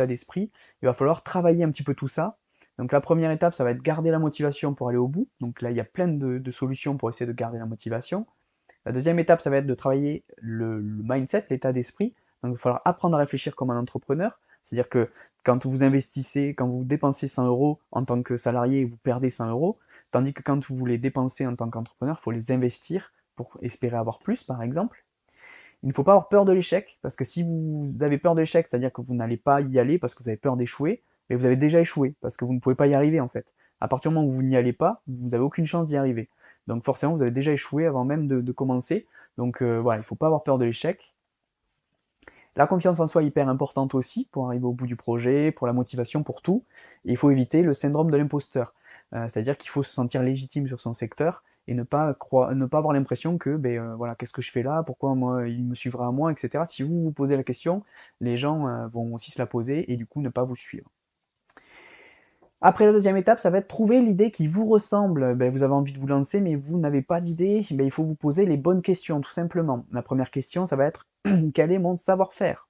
d'esprit, il va falloir travailler un petit peu tout ça. Donc, la première étape, ça va être garder la motivation pour aller au bout. Donc là, il y a plein de solutions pour essayer de garder la motivation. La deuxième étape, ça va être de travailler le mindset, l'état d'esprit. Donc, il va falloir apprendre à réfléchir comme un entrepreneur. C'est-à-dire que quand vous investissez, quand vous dépensez 100 euros en tant que salarié, vous perdez 100 euros. Tandis que quand vous les dépensez en tant qu'entrepreneur, il faut les investir pour espérer avoir plus, par exemple. Il ne faut pas avoir peur de l'échec, parce que si vous avez peur de l'échec, c'est-à-dire que vous n'allez pas y aller parce que vous avez peur d'échouer, mais vous avez déjà échoué, parce que vous ne pouvez pas y arriver en fait. À partir du moment où vous n'y allez pas, vous n'avez aucune chance d'y arriver. Donc forcément, vous avez déjà échoué avant même de commencer. Donc voilà, il ne faut pas avoir peur de l'échec. La confiance en soi est hyper importante aussi pour arriver au bout du projet, pour la motivation, pour tout. Et il faut éviter le syndrome de l'imposteur. C'est-à-dire qu'il faut se sentir légitime sur son secteur et ne pas avoir l'impression que voilà, qu'est-ce que je fais là, pourquoi moi il me suivra à moi, etc. Si vous vous posez la question, les gens vont aussi se la poser et du coup ne pas vous suivre. Après la deuxième étape, ça va être trouver l'idée qui vous ressemble. Vous avez envie de vous lancer, mais vous n'avez pas d'idée. Il faut vous poser les bonnes questions, tout simplement. La première question, ça va être quel est mon savoir-faire?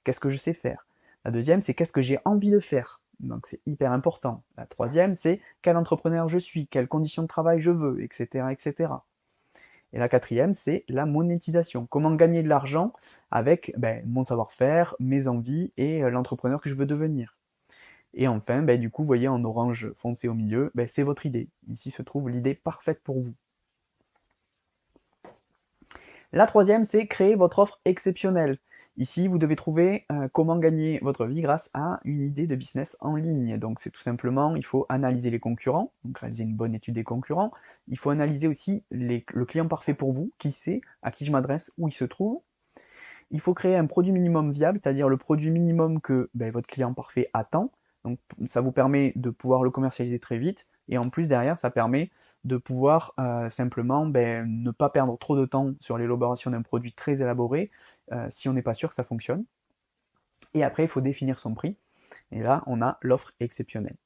Qu'est-ce que je sais faire? La deuxième, c'est qu'est-ce que j'ai envie de faire? Donc c'est hyper important. La troisième, c'est quel entrepreneur je suis, quelles conditions de travail je veux, etc., etc. Et la quatrième, c'est la monétisation. Comment gagner de l'argent avec mon savoir-faire, mes envies et l'entrepreneur que je veux devenir. Et enfin, du coup, vous voyez en orange foncé au milieu, c'est votre idée. Ici se trouve l'idée parfaite pour vous. La troisième, c'est créer votre offre exceptionnelle. Ici, vous devez trouver comment gagner votre vie grâce à une idée de business en ligne. Donc, c'est tout simplement, il faut analyser les concurrents, donc réaliser une bonne étude des concurrents. Il faut analyser aussi le client parfait pour vous, qui sait, à qui je m'adresse, où il se trouve. Il faut créer un produit minimum viable, c'est-à-dire le produit minimum que votre client parfait attend. Donc, ça vous permet de pouvoir le commercialiser très vite, Et en plus, derrière, ça permet de pouvoir simplement ne pas perdre trop de temps sur l'élaboration d'un produit très élaboré si on n'est pas sûr que ça fonctionne. Et après, il faut définir son prix. Et là, on a l'offre exceptionnelle.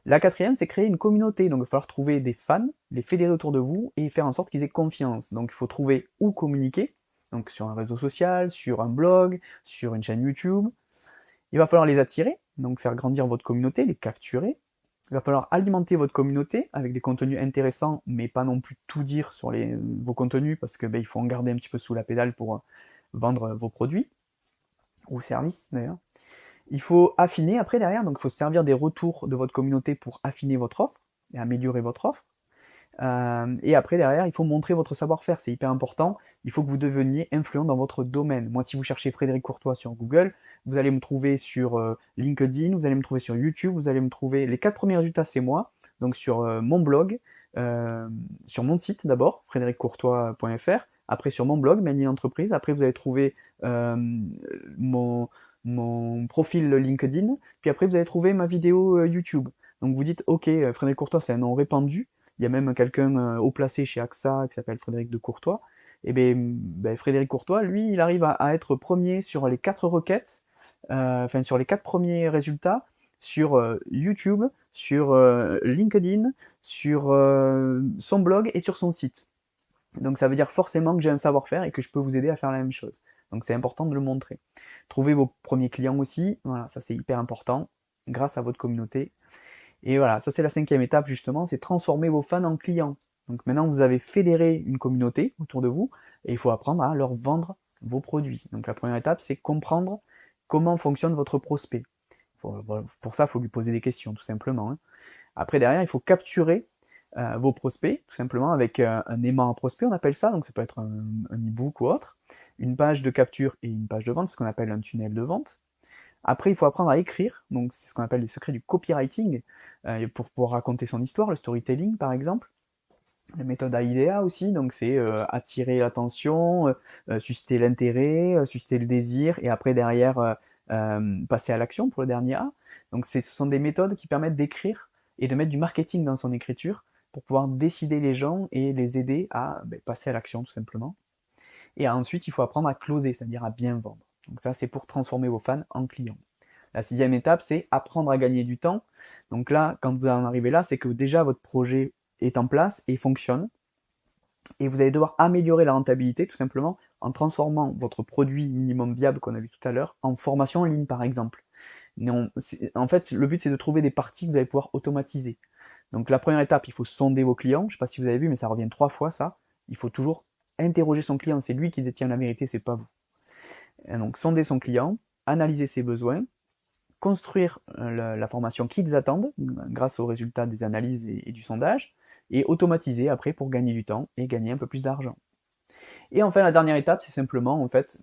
La quatrième, c'est créer une communauté. Donc, il va falloir trouver des fans, les fédérer autour de vous et faire en sorte qu'ils aient confiance. Donc, il faut trouver où communiquer. Donc, sur un réseau social, sur un blog, sur une chaîne YouTube. Il va falloir les attirer, donc faire grandir votre communauté, les capturer. Il va falloir alimenter votre communauté avec des contenus intéressants, mais pas non plus tout dire sur vos contenus, parce que il faut en garder un petit peu sous la pédale pour vendre vos produits, ou services d'ailleurs. Il faut affiner après derrière, donc il faut se servir des retours de votre communauté pour affiner votre offre et améliorer votre offre. Et après, derrière, il faut montrer votre savoir-faire, c'est hyper important. Il faut que vous deveniez influent dans votre domaine. Moi, si vous cherchez Frédéric Courtois sur Google, vous allez me trouver sur LinkedIn, vous allez me trouver sur YouTube, vous allez me trouver... Les 4 premiers résultats, c'est moi. Donc sur mon blog, sur mon site d'abord, frédériccourtois.fr. Après sur mon blog, Manie Entreprise. Après, vous allez trouver mon, mon profil LinkedIn. Puis après, vous allez trouver ma vidéo YouTube. Donc vous dites, ok, Frédéric Courtois, c'est un nom répandu. Il y a même quelqu'un haut placé chez AXA qui s'appelle Frédéric de Courtois. Et Frédéric Courtois, lui, il arrive à être premier sur les 4 requêtes, enfin sur les 4 premiers résultats sur YouTube, sur LinkedIn, sur son blog et sur son site. Donc ça veut dire forcément que j'ai un savoir-faire et que je peux vous aider à faire la même chose. Donc c'est important de le montrer. Trouvez vos premiers clients aussi, voilà, ça c'est hyper important, grâce à votre communauté. Et voilà, ça c'est la cinquième étape justement, c'est transformer vos fans en clients. Donc maintenant vous avez fédéré une communauté autour de vous et il faut apprendre à leur vendre vos produits. Donc la première étape c'est comprendre comment fonctionne votre prospect. Pour ça, il faut lui poser des questions tout simplement, hein. Après derrière, il faut capturer vos prospects tout simplement avec un aimant à prospect, on appelle ça. Donc ça peut être un e-book ou autre, une page de capture et une page de vente, ce qu'on appelle un tunnel de vente. Après, il faut apprendre à écrire, donc c'est ce qu'on appelle les secrets du copywriting, pour pouvoir raconter son histoire, le storytelling par exemple. La méthode AIDA aussi, donc c'est attirer l'attention, susciter l'intérêt, susciter le désir, et après derrière passer à l'action pour le dernier A. Donc ce sont des méthodes qui permettent d'écrire et de mettre du marketing dans son écriture pour pouvoir décider les gens et les aider à passer à l'action tout simplement. Et ensuite, il faut apprendre à closer, c'est-à-dire à bien vendre. Donc ça, c'est pour transformer vos fans en clients. La sixième étape, c'est apprendre à gagner du temps. Donc là, quand vous en arrivez là, c'est que déjà votre projet est en place et fonctionne. Et vous allez devoir améliorer la rentabilité tout simplement en transformant votre produit minimum viable qu'on a vu tout à l'heure en formation en ligne par exemple. En fait, le but c'est de trouver des parties que vous allez pouvoir automatiser. Donc la première étape, il faut sonder vos clients. Je ne sais pas si vous avez vu, mais ça revient 3 fois ça. Il faut toujours interroger son client. C'est lui qui détient la vérité, c'est pas vous. Et donc sonder son client, analyser ses besoins, construire la formation qu'ils attendent grâce aux résultats des analyses et du sondage, et automatiser après pour gagner du temps et gagner un peu plus d'argent. Et enfin, la dernière étape, c'est simplement, en fait,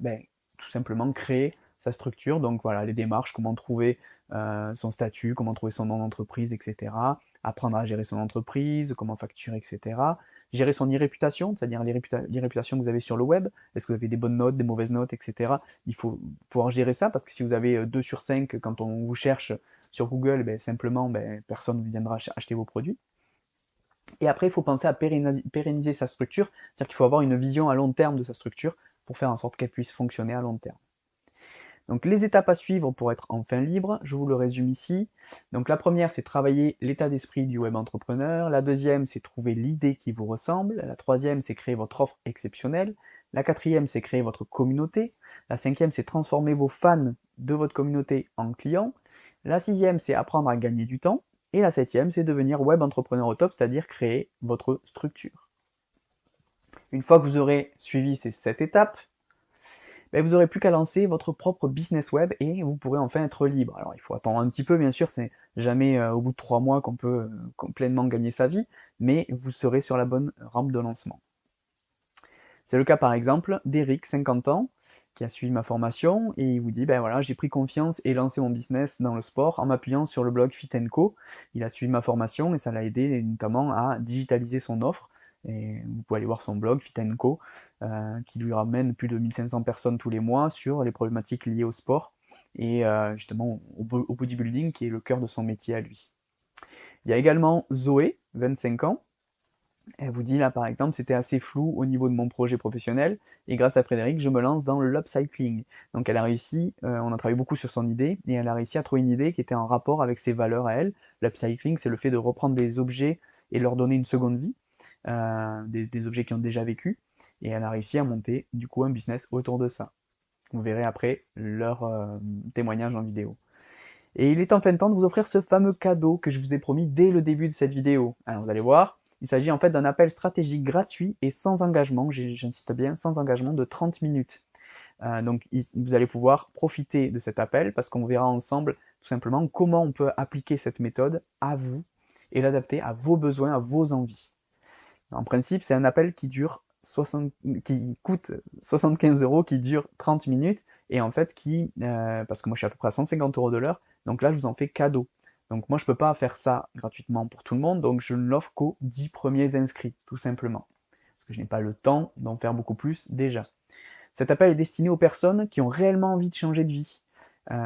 tout simplement créer sa structure. Donc voilà, les démarches, comment trouver son statut, comment trouver son nom d'entreprise, etc. Apprendre à gérer son entreprise, comment facturer, etc. Gérer son e-réputation, c'est-à-dire les réputations que vous avez sur le web. Est-ce que vous avez des bonnes notes, des mauvaises notes, etc. Il faut pouvoir gérer ça parce que si vous avez 2 sur 5 quand on vous cherche sur Google, simplement, personne ne viendra acheter vos produits. Et après, il faut penser à pérenniser sa structure, c'est-à-dire qu'il faut avoir une vision à long terme de sa structure pour faire en sorte qu'elle puisse fonctionner à long terme. Donc les étapes à suivre pour être enfin libre, je vous le résume ici. Donc la première, c'est travailler l'état d'esprit du web entrepreneur. La deuxième, c'est trouver l'idée qui vous ressemble. La troisième, c'est créer votre offre exceptionnelle. La quatrième, c'est créer votre communauté. La cinquième, c'est transformer vos fans de votre communauté en clients. La sixième, c'est apprendre à gagner du temps. Et la septième, c'est devenir web entrepreneur au top, c'est-à-dire créer votre structure. Une fois que vous aurez suivi ces 7 étapes, vous n'aurez plus qu'à lancer votre propre business web et vous pourrez enfin être libre. Alors il faut attendre un petit peu, bien sûr, c'est jamais au bout de 3 mois qu'on peut complètement gagner sa vie, mais vous serez sur la bonne rampe de lancement. C'est le cas par exemple d'Eric, 50 ans, qui a suivi ma formation et il vous dit, ben voilà, j'ai pris confiance et lancé mon business dans le sport en m'appuyant sur le blog Fit Co. Il a suivi ma formation et ça l'a aidé notamment à digitaliser son offre. Et vous pouvez aller voir son blog Fit Co, qui lui ramène plus de 1500 personnes tous les mois sur les problématiques liées au sport et justement au bodybuilding qui est le cœur de son métier à lui. Il y a également Zoé, 25 ans. Elle vous dit là par exemple, c'était assez flou au niveau de mon projet professionnel et grâce à Frédéric, je me lance dans l'upcycling. Donc elle a réussi, on a travaillé beaucoup sur son idée et elle a réussi à trouver une idée qui était en rapport avec ses valeurs à elle. L'upcycling, c'est le fait de reprendre des objets et leur donner une seconde vie, des objets qui ont déjà vécu. Et elle a réussi à monter du coup un business autour de ça. Vous verrez après leur témoignage en vidéo. Et il est enfin temps de vous offrir ce fameux cadeau que je vous ai promis dès le début de cette vidéo. Alors vous allez voir, il s'agit en fait d'un appel stratégique gratuit et sans engagement, j'insiste bien, sans engagement de 30 minutes. Donc vous allez pouvoir profiter de cet appel parce qu'on verra ensemble tout simplement comment on peut appliquer cette méthode à vous et l'adapter à vos besoins, à vos envies. En principe, c'est un appel qui coûte 75 euros, qui dure 30 minutes, et en fait parce que moi je suis à peu près à 150 euros de l'heure, donc là je vous en fais cadeau. Donc moi je peux pas faire ça gratuitement pour tout le monde, donc je ne l'offre qu'aux 10 premiers inscrits, tout simplement. Parce que je n'ai pas le temps d'en faire beaucoup plus déjà. Cet appel est destiné aux personnes qui ont réellement envie de changer de vie,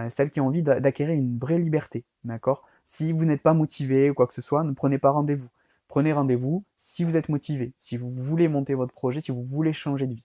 celles qui ont envie d'acquérir une vraie liberté, d'accord? Si vous n'êtes pas motivé ou quoi que ce soit, ne prenez pas rendez-vous. Prenez rendez-vous si vous êtes motivé, si vous voulez monter votre projet, si vous voulez changer de vie.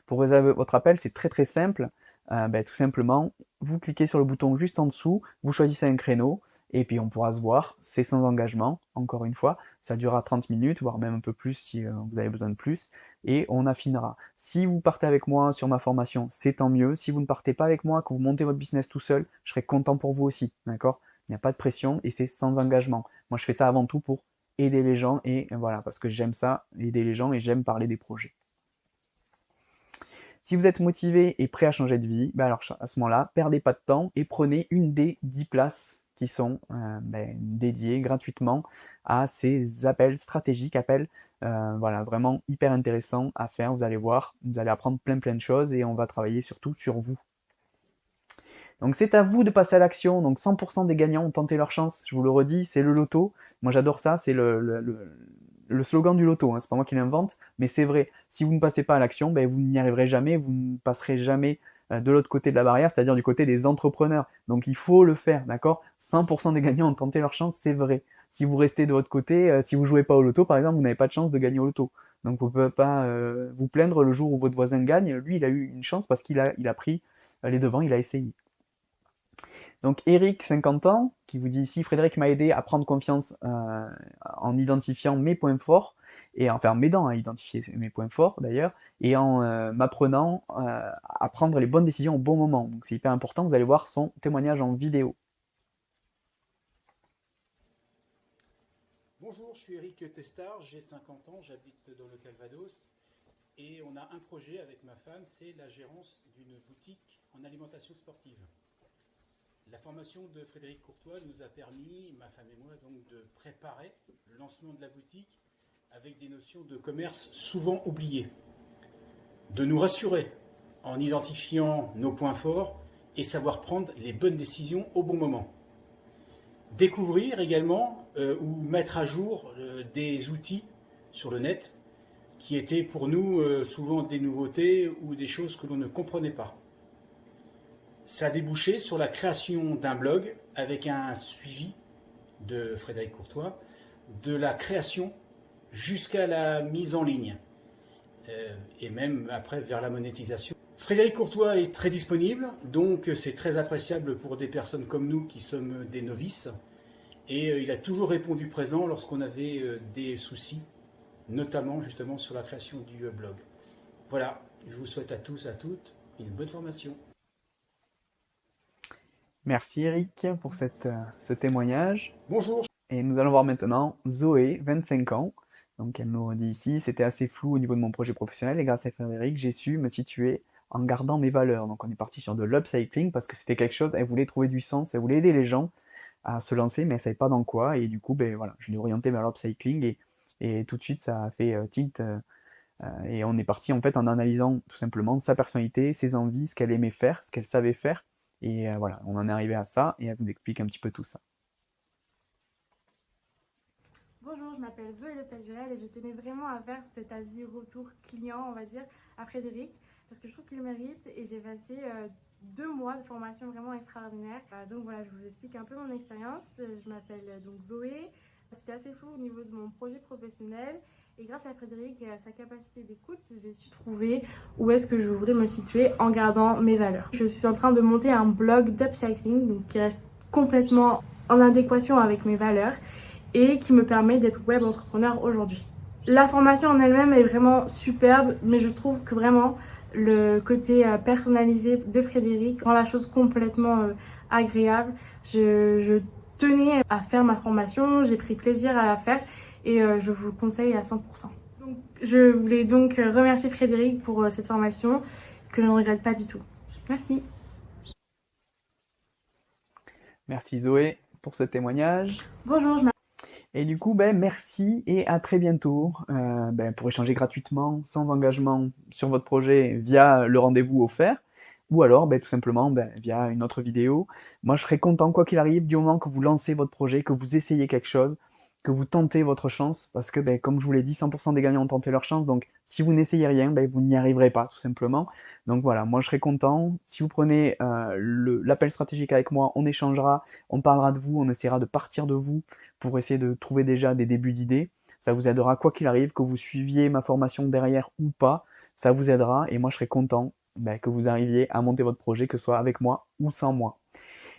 Pour réserver votre appel, c'est très très simple. Tout simplement, vous cliquez sur le bouton juste en dessous, vous choisissez un créneau, et puis on pourra se voir. C'est sans engagement, encore une fois. Ça durera 30 minutes, voire même un peu plus si vous avez besoin de plus, et on affinera. Si vous partez avec moi sur ma formation, c'est tant mieux. Si vous ne partez pas avec moi, que vous montez votre business tout seul, je serai content pour vous aussi, d'accord? Il n'y a pas de pression et c'est sans engagement. Moi, je fais ça avant tout pour aider les gens et voilà, parce que j'aime ça, aider les gens et j'aime parler des projets. Si vous êtes motivé et prêt à changer de vie, alors à ce moment-là, perdez pas de temps et prenez une des 10 places qui sont dédiées gratuitement à ces appels stratégiques, appels voilà, vraiment hyper intéressants à faire. Vous allez voir, vous allez apprendre plein de choses et on va travailler surtout sur vous. Donc c'est à vous de passer à l'action. Donc 100% des gagnants ont tenté leur chance. Je vous le redis, c'est le loto. Moi j'adore ça, c'est le slogan du loto. Hein. C'est pas moi qui l'invente, mais c'est vrai. Si vous ne passez pas à l'action, vous n'y arriverez jamais. Vous ne passerez jamais de l'autre côté de la barrière, c'est-à-dire du côté des entrepreneurs. Donc il faut le faire, d'accord? 100% des gagnants ont tenté leur chance, c'est vrai. Si vous restez de votre côté, si vous jouez pas au loto, par exemple, vous n'avez pas de chance de gagner au loto. Donc vous ne pouvez pas vous plaindre le jour où votre voisin gagne. Lui, il a eu une chance parce il a pris les devants, il a essayé. Donc Eric, 50 ans, qui vous dit ici, Frédéric m'a aidé à prendre confiance en identifiant mes points forts, et enfin m'aidant à identifier mes points forts d'ailleurs, et en m'apprenant à prendre les bonnes décisions au bon moment. Donc c'est hyper important, vous allez voir son témoignage en vidéo. Bonjour, je suis Eric Testard, j'ai 50 ans, j'habite dans le Calvados et on a un projet avec ma femme, c'est la gérance d'une boutique en alimentation sportive. La formation de Frédéric Courtois nous a permis, ma femme et moi, donc de préparer le lancement de la boutique avec des notions de commerce souvent oubliées, de nous rassurer en identifiant nos points forts et savoir prendre les bonnes décisions au bon moment. Découvrir également ou mettre à jour des outils sur le net qui étaient pour nous souvent des nouveautés ou des choses que l'on ne comprenait pas. Ça a débouché sur la création d'un blog avec un suivi de Frédéric Courtois, de la création jusqu'à la mise en ligne et même après vers la monétisation. Frédéric Courtois est très disponible, donc c'est très appréciable pour des personnes comme nous qui sommes des novices. Et il a toujours répondu présent lorsqu'on avait des soucis, notamment justement sur la création du blog. Voilà, je vous souhaite à tous, à toutes, une bonne formation. Merci Eric pour ce témoignage. Bonjour. Et nous allons voir maintenant Zoé, 25 ans. Donc elle nous dit ici, c'était assez flou au niveau de mon projet professionnel et grâce à Frédéric, j'ai su me situer en gardant mes valeurs. Donc on est parti sur de l'upcycling parce que c'était quelque chose, elle voulait trouver du sens, elle voulait aider les gens à se lancer, mais elle savait pas dans quoi. Et du coup, voilà, je l'ai orienté vers l'upcycling et tout de suite ça a fait tilt. Et on est parti en fait en analysant tout simplement sa personnalité, ses envies, ce qu'elle aimait faire, ce qu'elle savait faire. Et voilà, on en est arrivé à ça et elle vous explique un petit peu tout ça. Bonjour, je m'appelle Zoé Lepage-Durel et je tenais vraiment à faire cet avis retour client, on va dire, à Frédéric, parce que je trouve qu'il le mérite et j'ai passé 2 mois de formation vraiment extraordinaire. Donc voilà, je vous explique un peu mon expérience. Je m'appelle donc Zoé. C'était assez fou au niveau de mon projet professionnel. Et grâce à Frédéric et à sa capacité d'écoute, j'ai su trouver où est-ce que je voulais me situer en gardant mes valeurs. Je suis en train de monter un blog d'upcycling, donc qui reste complètement en adéquation avec mes valeurs et qui me permet d'être web entrepreneur aujourd'hui. La formation en elle-même est vraiment superbe, mais je trouve que vraiment le côté personnalisé de Frédéric rend la chose complètement agréable. Je tenais à faire ma formation, j'ai pris plaisir à la faire et je vous le conseille à 100%. Donc, je voulais donc remercier Frédéric pour cette formation que je ne regrette pas du tout. Merci. Merci Zoé pour ce témoignage. Bonjour, Et du coup, ben, merci et à très bientôt ben, pour échanger gratuitement, sans engagement sur votre projet via le rendez-vous offert ou alors ben, tout simplement ben, via une autre vidéo. Moi, je serais content, quoi qu'il arrive, du moment que vous lancez votre projet, que vous essayez quelque chose, que vous tentez votre chance, parce que ben, comme je vous l'ai dit, 100% des gagnants ont tenté leur chance, donc si vous n'essayez rien, ben, vous n'y arriverez pas, tout simplement. Donc voilà, moi je serais content. Si vous prenez l'appel stratégique avec moi, on échangera, on parlera de vous, on essaiera de partir de vous pour essayer de trouver déjà des débuts d'idées. Ça vous aidera quoi qu'il arrive, que vous suiviez ma formation derrière ou pas, ça vous aidera et moi je serai content ben, que vous arriviez à monter votre projet, que ce soit avec moi ou sans moi.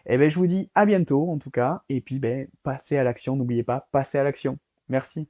Et ben je vous dis à bientôt en tout cas, et puis ben, passez à l'action, n'oubliez pas, passez à l'action. Merci.